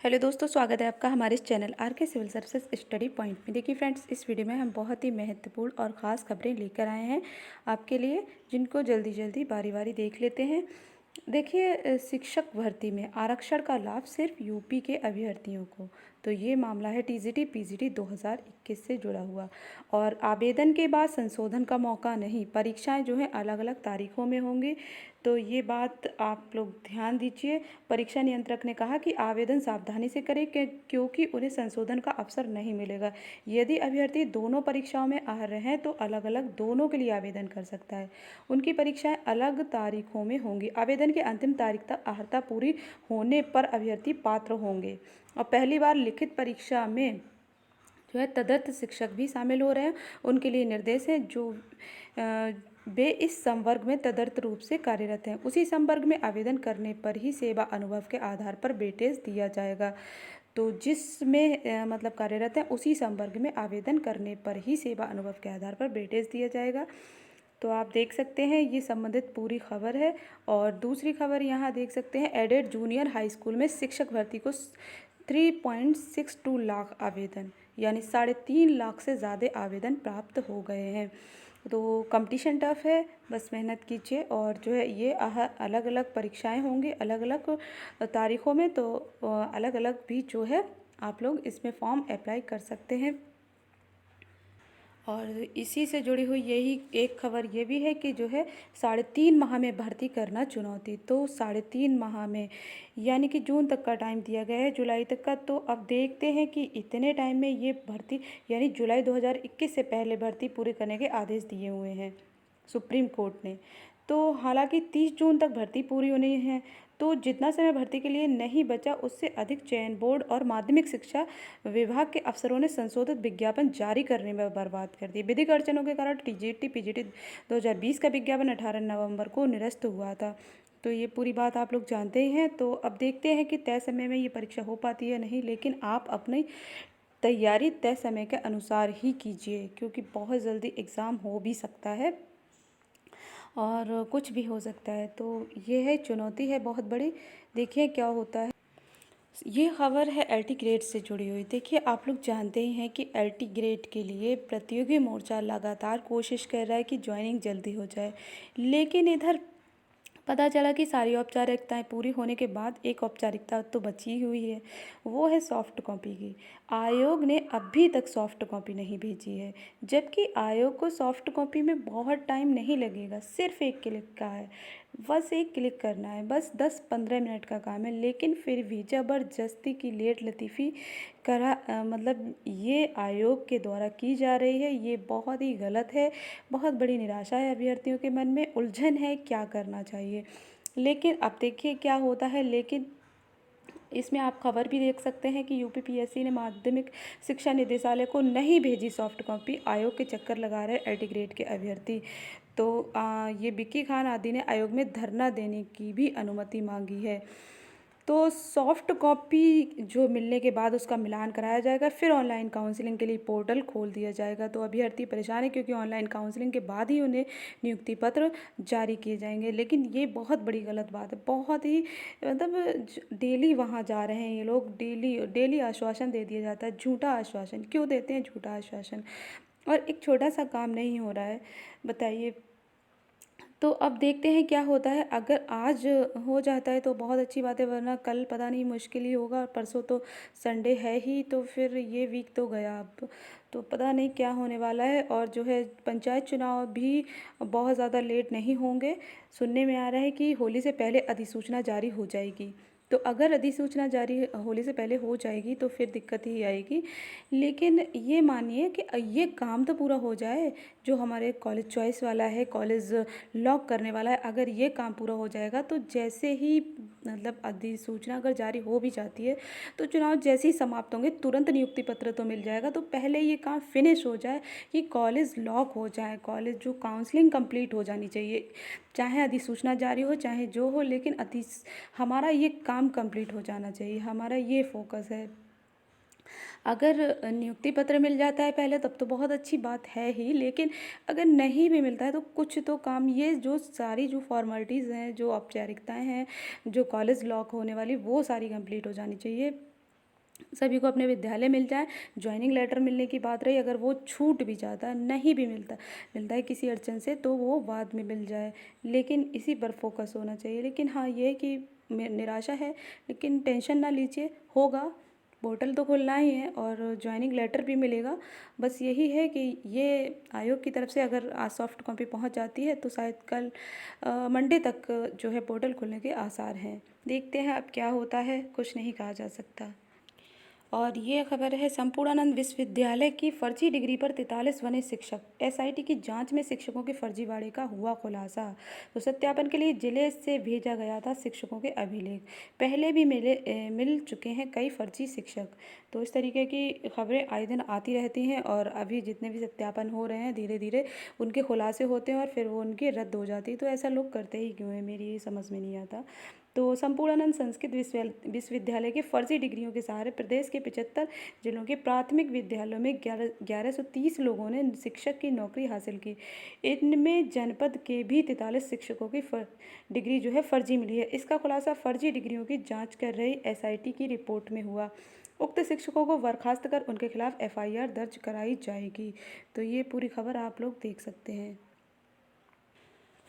Hello दोस्तों, स्वागत है आपका हमारे इस चैनल आर के सिविल सर्विसेज स्टडी पॉइंट में। देखिए फ्रेंड्स, इस वीडियो में हम बहुत ही महत्वपूर्ण और ख़ास खबरें लेकर आए हैं आपके लिए, जिनको जल्दी जल्दी बारी बारी देख लेते हैं। देखिए, शिक्षक भर्ती में आरक्षण का लाभ सिर्फ यूपी के अभ्यर्थियों को। तो ये मामला है टीजीटी पीजीटी 2021 से जुड़ा हुआ। और आवेदन के बाद संशोधन का मौका नहीं, परीक्षाएं जो हैं अलग अलग तारीखों में होंगी। तो ये बात आप लोग ध्यान दीजिए। परीक्षा नियंत्रक ने कहा कि आवेदन सावधानी से करें क्योंकि उन्हें संशोधन का अवसर नहीं मिलेगा। यदि अभ्यर्थी दोनों परीक्षाओं में आ रहे हैं तो अलग अलग दोनों के लिए आवेदन कर सकता है। उनकी परीक्षाएं अलग तारीखों में होंगी। आवेदन की अंतिम तारीख तक अर्हता पूरी होने पर अभ्यर्थी पात्र होंगे। और पहली बार लिखित परीक्षा में जो है तदर्थ शिक्षक भी शामिल हो रहे हैं। उनके लिए निर्देश है जो वे इस संवर्ग में तदर्थ रूप से कार्यरत हैं, उसी संवर्ग में आवेदन करने पर ही सेवा अनुभव के आधार पर वेटेज दिया जाएगा। तो जिसमें मतलब कार्यरत है उसी संवर्ग में आवेदन करने पर ही सेवा अनुभव के आधार पर वेटेज दिया जाएगा। तो आप देख सकते हैं, ये संबंधित पूरी खबर है। और दूसरी खबर यहाँ देख सकते हैं, एडेड जूनियर हाई स्कूल में शिक्षक भर्ती को 3.62 लाख आवेदन, यानी 3.5 लाख से ज़्यादा आवेदन प्राप्त हो गए हैं। तो कंपटीशन टफ है, बस मेहनत कीजिए। और जो है ये अलग अलग परीक्षाएं होंगी अलग अलग तारीखों में, तो अलग अलग भी जो है आप लोग इसमें फॉर्म अप्लाई कर सकते हैं। और इसी से जुड़ी हुई यही एक खबर ये भी है कि जो है 3.5 माह में भर्ती करना चुनौती। तो 3.5 माह में यानी कि जून तक का टाइम दिया गया है, जुलाई तक का। तो अब देखते हैं कि इतने टाइम में ये भर्ती, यानी जुलाई 2021 से पहले भर्ती पूरी करने के आदेश दिए हुए हैं सुप्रीम कोर्ट ने। तो हालांकि 30 जून तक भर्ती पूरी होनी है, तो जितना समय भर्ती के लिए नहीं बचा उससे अधिक चयन बोर्ड और माध्यमिक शिक्षा विभाग के अफसरों ने संशोधित विज्ञापन जारी करने में बर्बाद कर दी। विधिक अड़चनों के कारण टीजीटी पीजीटी 2020 का विज्ञापन 18 नवंबर को निरस्त हुआ था। तो ये पूरी बात आप लोग जानते ही हैं। तो अब देखते हैं कि तय समय में ये परीक्षा हो पाती है नहीं, लेकिन आप अपनी तैयारी तय समय के अनुसार ही कीजिए, क्योंकि बहुत जल्दी एग्ज़ाम हो भी सकता है और कुछ भी हो सकता है। तो ये है, चुनौती है बहुत बड़ी। देखिए क्या होता है। ये खबर है एलटी ग्रेड से जुड़ी हुई। देखिए, आप लोग जानते ही हैं कि एलटी ग्रेड के लिए प्रतियोगी मोर्चा लगातार कोशिश कर रहा है कि ज्वाइनिंग जल्दी हो जाए, लेकिन इधर पता चला कि सारी औपचारिकताएं पूरी होने के बाद एक औपचारिकता तो बची हुई है, वो है सॉफ्ट कॉपी की। आयोग ने अभी तक सॉफ्ट कॉपी नहीं भेजी है, जबकि आयोग को सॉफ्ट कॉपी में बहुत टाइम नहीं लगेगा, सिर्फ एक क्लिक का है, बस एक क्लिक करना है, बस 10-15 मिनट का काम है। लेकिन फिर भी ज़बरदस्ती की लेट लतीफ़ी मतलब ये आयोग के द्वारा की जा रही है। ये बहुत ही गलत है, बहुत बड़ी निराशा है अभ्यर्थियों के मन में, उलझन है क्या करना चाहिए। लेकिन अब देखिए क्या होता है। लेकिन इसमें आप खबर भी देख सकते हैं कि यूपीपीएससी ने माध्यमिक शिक्षा निदेशालय को नहीं भेजी सॉफ्ट कॉपी, आयोग के चक्कर लगा रहे एलटी ग्रेड के अभ्यर्थी। तो ये विक्की खान आदि ने आयोग में धरना देने की भी अनुमति मांगी है। तो सॉफ्ट कॉपी जो मिलने के बाद उसका मिलान कराया जाएगा, फिर ऑनलाइन काउंसलिंग के लिए पोर्टल खोल दिया जाएगा। तो अभ्यर्थी परेशान है क्योंकि ऑनलाइन काउंसलिंग के बाद ही उन्हें नियुक्ति पत्र जारी किए जाएंगे। लेकिन ये बहुत बड़ी गलत बात है, बहुत ही मतलब डेली वहाँ जा रहे हैं ये लोग, डेली डेली आश्वासन दे दिया जाता है, झूठा आश्वासन। क्यों देते हैं झूठा आश्वासन? और एक छोटा सा काम नहीं हो रहा है, बताइए। तो अब देखते हैं क्या होता है। अगर आज हो जाता है तो बहुत अच्छी बात है, वरना कल पता नहीं, मुश्किल ही होगा। परसों तो संडे है ही, तो फिर ये वीक तो गया अब। तो पता नहीं क्या होने वाला है। और जो है पंचायत चुनाव भी बहुत ज़्यादा लेट नहीं होंगे। सुनने में आ रहा है कि होली से पहले अधिसूचना जारी हो जाएगी। तो अगर अधिसूचना जारी होली से पहले हो जाएगी तो फिर दिक्कत ही आएगी। लेकिन ये मानिए कि ये काम तो पूरा हो जाए, जो हमारे कॉलेज चॉइस वाला है, कॉलेज लॉक करने वाला है। अगर ये काम पूरा हो जाएगा तो जैसे ही मतलब अधिसूचना अगर जारी हो भी जाती है तो चुनाव जैसे ही समाप्त होंगे तुरंत नियुक्ति पत्र तो मिल जाएगा। तो पहले ये काम फिनिश हो जाए कि कॉलेज लॉक हो जाए, कॉलेज जो काउंसलिंग कंप्लीट हो जानी चाहिए, चाहे अधिसूचना जारी हो चाहे जो हो, लेकिन हमारा ये काम कंप्लीट हो जाना चाहिए। हमारा ये फोकस है। अगर नियुक्ति पत्र मिल जाता है पहले तब तो बहुत अच्छी बात है ही, लेकिन अगर नहीं भी मिलता है तो कुछ तो काम, ये जो सारी जो फॉर्मेलिटीज़ हैं, जो औपचारिकताएं हैं, जो कॉलेज लॉक होने वाली, वो सारी कंप्लीट हो जानी चाहिए। सभी को अपने विद्यालय मिल जाए। ज्वाइनिंग लेटर मिलने की बात रही, अगर वो छूट भी जाता है, नहीं भी मिलता है किसी अड़चन से, तो वो बाद में मिल जाए, लेकिन इसी पर फोकस होना चाहिए। लेकिन हाँ, ये है कि निराशा है, लेकिन टेंशन ना लीजिए, होगा। पोर्टल तो खुलना ही है और ज्वाइनिंग लेटर भी मिलेगा। बस यही है कि ये आयोग की तरफ से अगर आज सॉफ्ट कॉपी पहुंच जाती है तो शायद कल मंडे तक जो है पोर्टल खुलने के आसार हैं। देखते हैं अब क्या होता है, कुछ नहीं कहा जा सकता। और ये खबर है, संपूर्णानंद विश्वविद्यालय की फर्जी डिग्री पर 43 बने शिक्षक। एसआईटी की जांच में शिक्षकों के फर्जीवाड़े का हुआ खुलासा। तो सत्यापन के लिए जिले से भेजा गया था शिक्षकों के अभिलेख। पहले भी मिल चुके हैं कई फर्जी शिक्षक। तो इस तरीके की खबरें आए दिन आती रहती हैं और अभी जितने भी सत्यापन हो रहे हैं, धीरे धीरे उनके खुलासे होते हैं और फिर वो उनकी रद्द हो जाती है। तो ऐसा लोग करते ही क्यों है, मेरी ये समझ में नहीं आता। तो संपूर्णानंद संस्कृत विश्वविद्यालय के फर्जी डिग्रियों के सहारे प्रदेश के 75 जिलों के प्राथमिक विद्यालयों में 1130 लोगों ने शिक्षक की नौकरी हासिल की। इनमें जनपद के भी 43 शिक्षकों की डिग्री जो है फर्जी मिली है। इसका खुलासा फर्जी डिग्रियों की जांच कर रही एसआईटी की रिपोर्ट में हुआ। उक्त शिक्षकों को बर्खास्त कर उनके खिलाफ एफआईआर दर्ज कराई जाएगी। तो ये पूरी खबर आप लोग देख सकते हैं।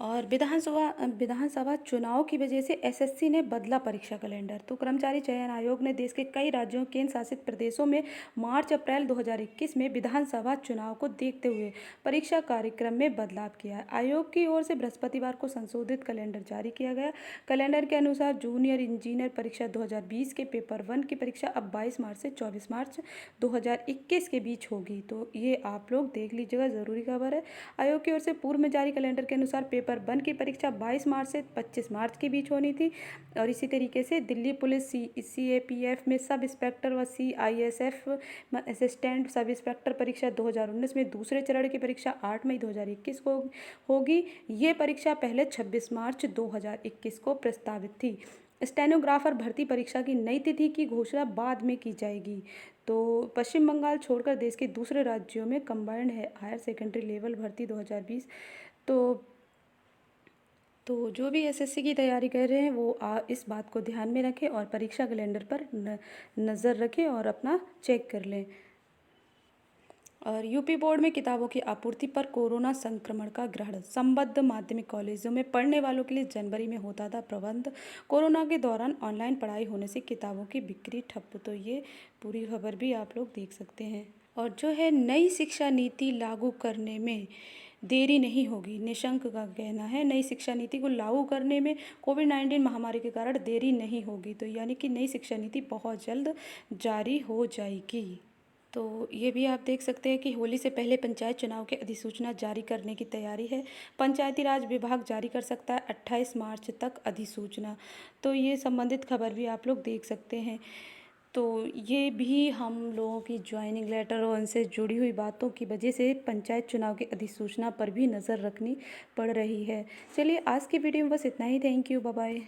और विधानसभा चुनाव की वजह से एसएससी ने बदला परीक्षा कैलेंडर। तो कर्मचारी चयन आयोग ने देश के कई राज्यों केंद्र शासित प्रदेशों में मार्च अप्रैल 2021 में विधानसभा चुनाव को देखते हुए परीक्षा कार्यक्रम में बदलाव किया है। आयोग की ओर से बृहस्पतिवार को संशोधित कैलेंडर जारी किया गया। कैलेंडर के अनुसार जूनियर इंजीनियर परीक्षा 2020 के पेपर 1 की परीक्षा अब 22 मार्च से 24 मार्च 2021 के बीच होगी। तो ये आप लोग देख लीजिएगा, ज़रूरी खबर है। आयोग की ओर से पूर्व में जारी कैलेंडर के अनुसार पेपर 1 की परीक्षा 22 मार्च से 25 मार्च के बीच होनी थी। और इसी तरीके से दिल्ली पुलिस सीएपीएफ में सब इंस्पेक्टर व सीआईएसएफ असिस्टेंट सब इंस्पेक्टर परीक्षा 2019 में दूसरे चरण की परीक्षा 8 मई 2021 को होगी। ये परीक्षा पहले 26 मार्च 2021 को प्रस्तावित थी। स्टेनोग्राफर भर्ती परीक्षा की नई तिथि की घोषणा बाद में की जाएगी। तो पश्चिम बंगाल छोड़कर देश के दूसरे राज्यों में कंबाइंड हायर सेकेंडरी लेवल भर्ती 2020। तो जो भी एसएससी की तैयारी कर रहे हैं वो इस बात को ध्यान में रखें और परीक्षा कैलेंडर पर नज़र रखें और अपना चेक कर लें। और यूपी बोर्ड में किताबों की आपूर्ति पर कोरोना संक्रमण का ग्रहण। संबद्ध माध्यमिक कॉलेजों में पढ़ने वालों के लिए जनवरी में होता था प्रबंध। कोरोना के दौरान ऑनलाइन पढ़ाई होने से किताबों की बिक्री ठप। तो ये पूरी खबर भी आप लोग देख सकते हैं। और जो है, नई शिक्षा नीति लागू करने में देरी नहीं होगी, निशंक का कहना है। नई शिक्षा नीति को लागू करने में कोविड-19 महामारी के कारण देरी नहीं होगी। तो यानी कि नई शिक्षा नीति बहुत जल्द जारी हो जाएगी। तो ये भी आप देख सकते हैं कि होली से पहले पंचायत चुनाव की अधिसूचना जारी करने की तैयारी है। पंचायती राज विभाग जारी कर सकता है 28 मार्च तक अधिसूचना। तो ये संबंधित खबर भी आप लोग देख सकते हैं। तो ये भी हम लोगों की ज्वाइनिंग लेटर और उनसे जुड़ी हुई बातों की वजह से पंचायत चुनाव की अधिसूचना पर भी नज़र रखनी पड़ रही है। चलिए, आज की वीडियो में बस इतना ही। Thank you, bye bye.